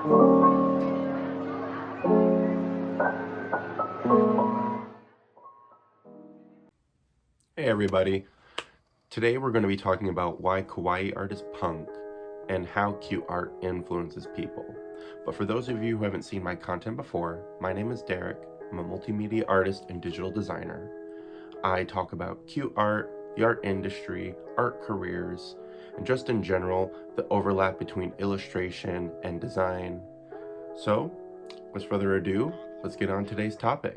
Hey everybody, today we're going to be talking about why kawaii art is punk and how cute art influences people. But for those of you who haven't seen my content before, my name is Derek. I'm a multimedia artist and digital designer. I talk about cute art, the art industry, art careers, and just in general, the overlap between illustration and design. So, without further ado, let's get on today's topic.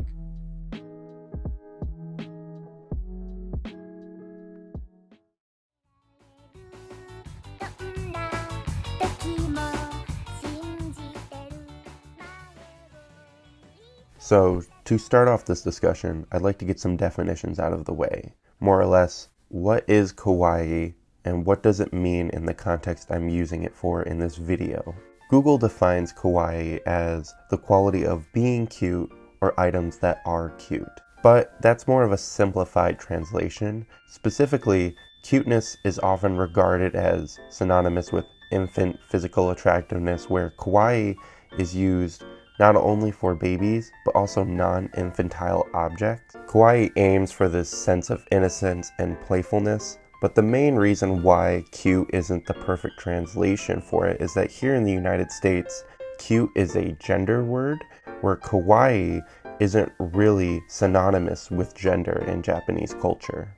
So, to start off this discussion, I'd like to get some definitions out of the way. More or less, what is kawaii and what does it mean in the context I'm using it for in this video? Google defines kawaii as the quality of being cute or items that are cute. But that's more of a simplified translation. Specifically, cuteness is often regarded as synonymous with infant physical attractiveness, where kawaii is used not only for babies, but also non-infantile objects. Kawaii aims for this sense of innocence and playfulness, but the main reason why cute isn't the perfect translation for it is that here in the United States, cute is a gender word, where kawaii isn't really synonymous with gender in Japanese culture.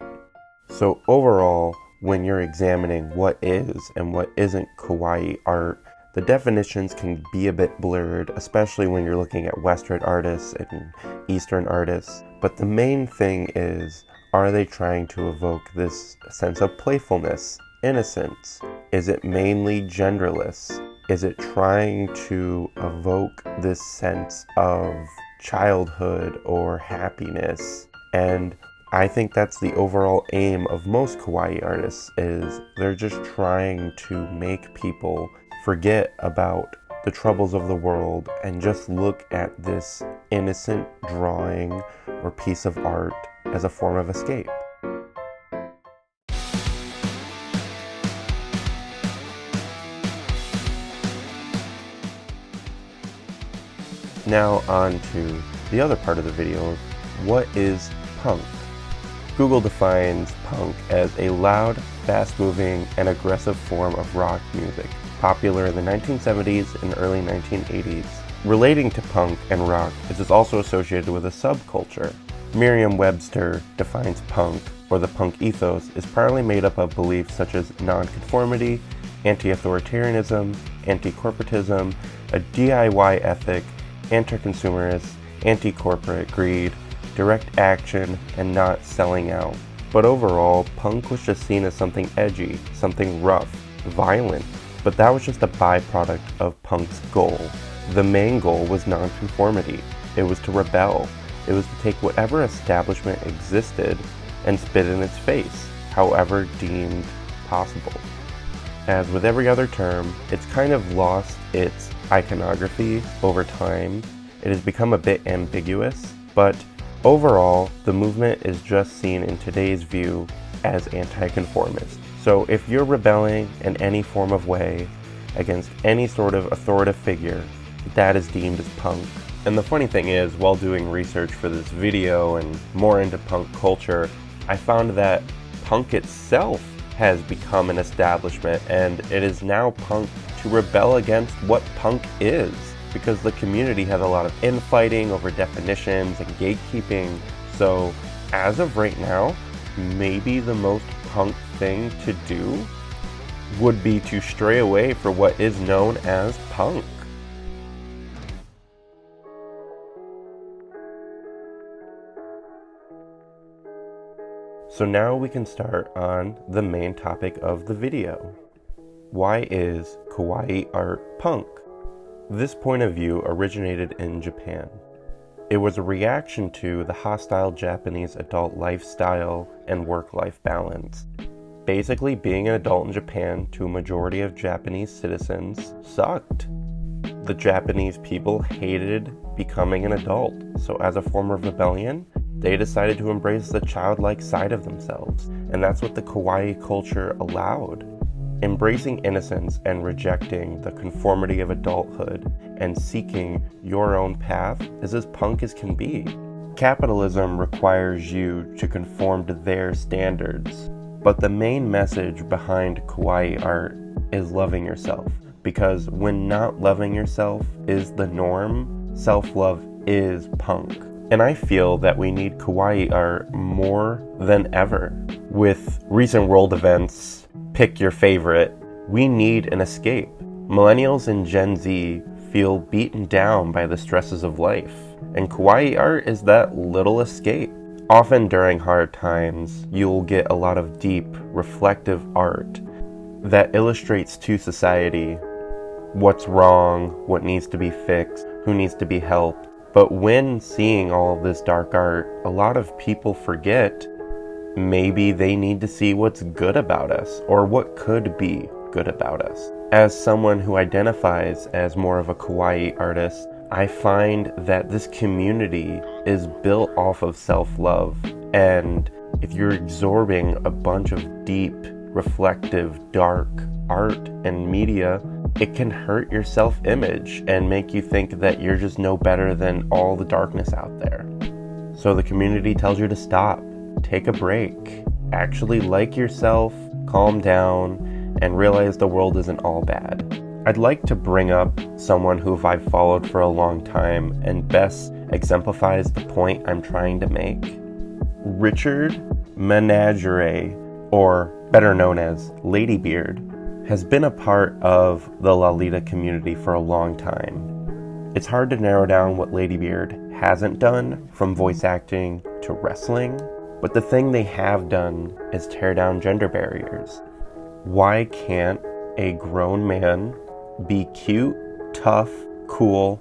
So overall, when you're examining what is and what isn't kawaii art, the definitions can be a bit blurred, especially when you're looking at Western artists and Eastern artists. But the main thing is, are they trying to evoke this sense of playfulness, innocence? Is it mainly genderless? Is it trying to evoke this sense of childhood or happiness? And I think that's the overall aim of most kawaii artists, is they're just trying to make people forget about the troubles of the world and just look at this innocent drawing or piece of art as a form of escape. Now on to the other part of the video. What is punk? Google defines punk as a loud, fast-moving, and aggressive form of rock music, popular in the 1970s and early 1980s. Relating to punk and rock, it is also associated with a subculture. Merriam-Webster defines punk, or the punk ethos, is primarily made up of beliefs such as nonconformity, anti-authoritarianism, anti-corporatism, a DIY ethic, anti-consumerist, anti-corporate greed, direct action, and not selling out. But overall, punk was just seen as something edgy, something rough, violent, but that was just a byproduct of punk's goal. The main goal was nonconformity. It was to rebel. It was to take whatever establishment existed and spit in its face, however deemed possible. As with every other term, it's kind of lost its iconography over time. It has become a bit ambiguous, but overall, the movement is just seen in today's view as anti-conformist. So if you're rebelling in any form of way against any sort of authoritative figure, that is deemed as punk. And the funny thing is, while doing research for this video and more into punk culture, I found that punk itself has become an establishment, and it is now punk to rebel against what punk is, because the community has a lot of infighting over definitions and gatekeeping. So as of right now, maybe the most punk thing to do would be to stray away from what is known as punk. So now we can start on the main topic of the video. Why is kawaii art punk? This point of view originated in Japan. It was a reaction to the hostile Japanese adult lifestyle and work-life balance. Basically, being an adult in Japan to a majority of Japanese citizens sucked. The Japanese people hated becoming an adult, so as a form of rebellion, they decided to embrace the childlike side of themselves, and that's what the kawaii culture allowed. Embracing innocence and rejecting the conformity of adulthood and seeking your own path is as punk as can be. Capitalism requires you to conform to their standards, but the main message behind kawaii art is loving yourself, because when not loving yourself is the norm, self-love is punk. And I feel that we need kawaii art more than ever. With recent world events, pick your favorite, we need an escape. Millennials and Gen Z feel beaten down by the stresses of life, and kawaii art is that little escape. Often during hard times, you'll get a lot of deep, reflective art that illustrates to society what's wrong, what needs to be fixed, who needs to be helped. But when seeing all of this dark art, a lot of people forget maybe they need to see what's good about us, or what could be good about us. As someone who identifies as more of a kawaii artist, I find that this community is built off of self-love, and if you're absorbing a bunch of deep, reflective, dark art and media, it can hurt your self-image and make you think that you're just no better than all the darkness out there. So the community tells you to stop, take a break, actually like yourself, calm down, and realize the world isn't all bad. I'd like to bring up someone who I've followed for a long time and best exemplifies the point I'm trying to make. Richard Menagerie, or better known as Ladybeard, has been a part of the Lolita community for a long time. It's hard to narrow down what Ladybeard hasn't done, from voice acting to wrestling, but the thing they have done is tear down gender barriers. Why can't a grown man be cute, tough, cool,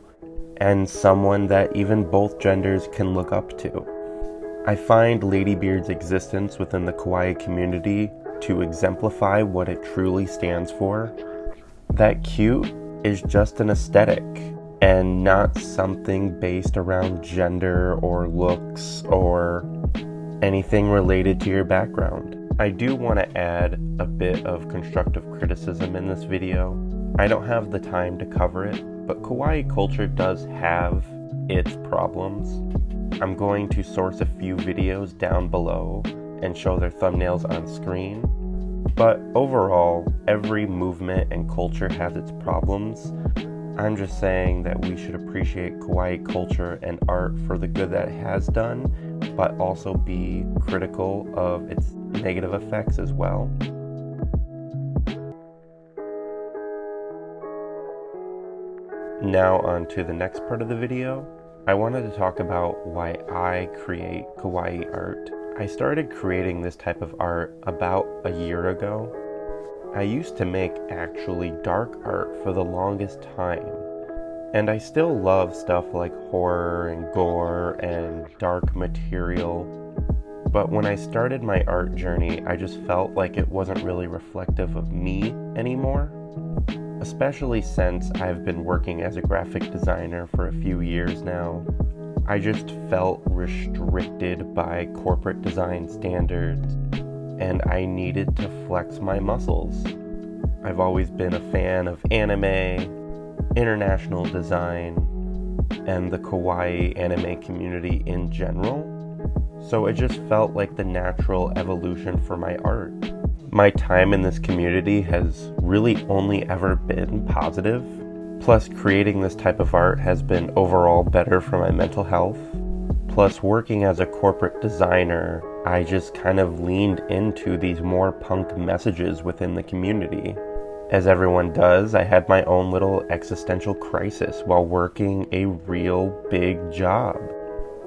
and someone that even both genders can look up to? I find Ladybeard's existence within the kawaii community to exemplify what it truly stands for. That cute is just an aesthetic and not something based around gender or looks or anything related to your background. I do want to add a bit of constructive criticism in this video. I don't have the time to cover it, but kawaii culture does have its problems. I'm going to source a few videos down below and show their thumbnails on screen. But overall, every movement and culture has its problems. I'm just saying that we should appreciate kawaii culture and art for the good that it has done, but also be critical of its negative effects as well. Now on to the next part of the video. I wanted to talk about why I create kawaii art. I started creating this type of art about a year ago. I used to make actually dark art for the longest time, and I still love stuff like horror and gore and dark material. But when I started my art journey, I just felt like it wasn't really reflective of me anymore. Especially since I've been working as a graphic designer for a few years now. I just felt restricted by corporate design standards, and I needed to flex my muscles. I've always been a fan of anime, international design, and the kawaii anime community in general, so it just felt like the natural evolution for my art. My time in this community has really only ever been positive. Plus, creating this type of art has been overall better for my mental health. Plus, working as a corporate designer, I just kind of leaned into these more punk messages within the community. As everyone does, I had my own little existential crisis while working a real big job.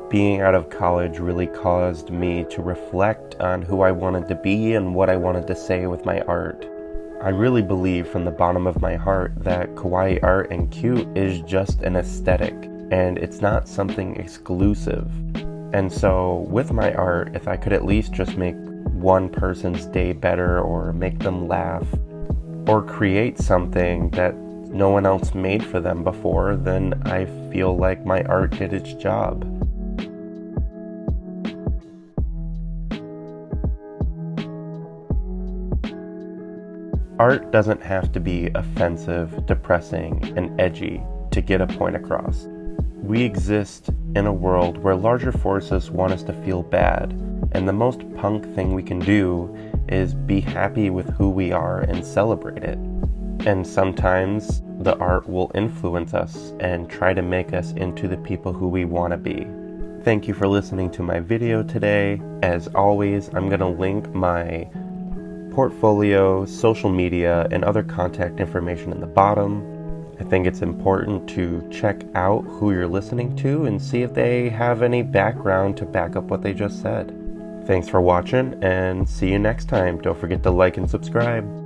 Being out of college really caused me to reflect on who I wanted to be and what I wanted to say with my art. I really believe from the bottom of my heart that kawaii art and cute is just an aesthetic, and it's not something exclusive. And so with my art, if I could at least just make one person's day better, or make them laugh, or create something that no one else made for them before, then I feel like my art did its job. Art doesn't have to be offensive, depressing, and edgy to get a point across. We exist in a world where larger forces want us to feel bad, and the most punk thing we can do is be happy with who we are and celebrate it. And sometimes the art will influence us and try to make us into the people who we want to be. Thank you for listening to my video today. As always, I'm going to link my portfolio, social media, and other contact information in the bottom. I think it's important to check out who you're listening to and see if they have any background to back up what they just said. Thanks for watching, and see you next time. Don't forget to like and subscribe.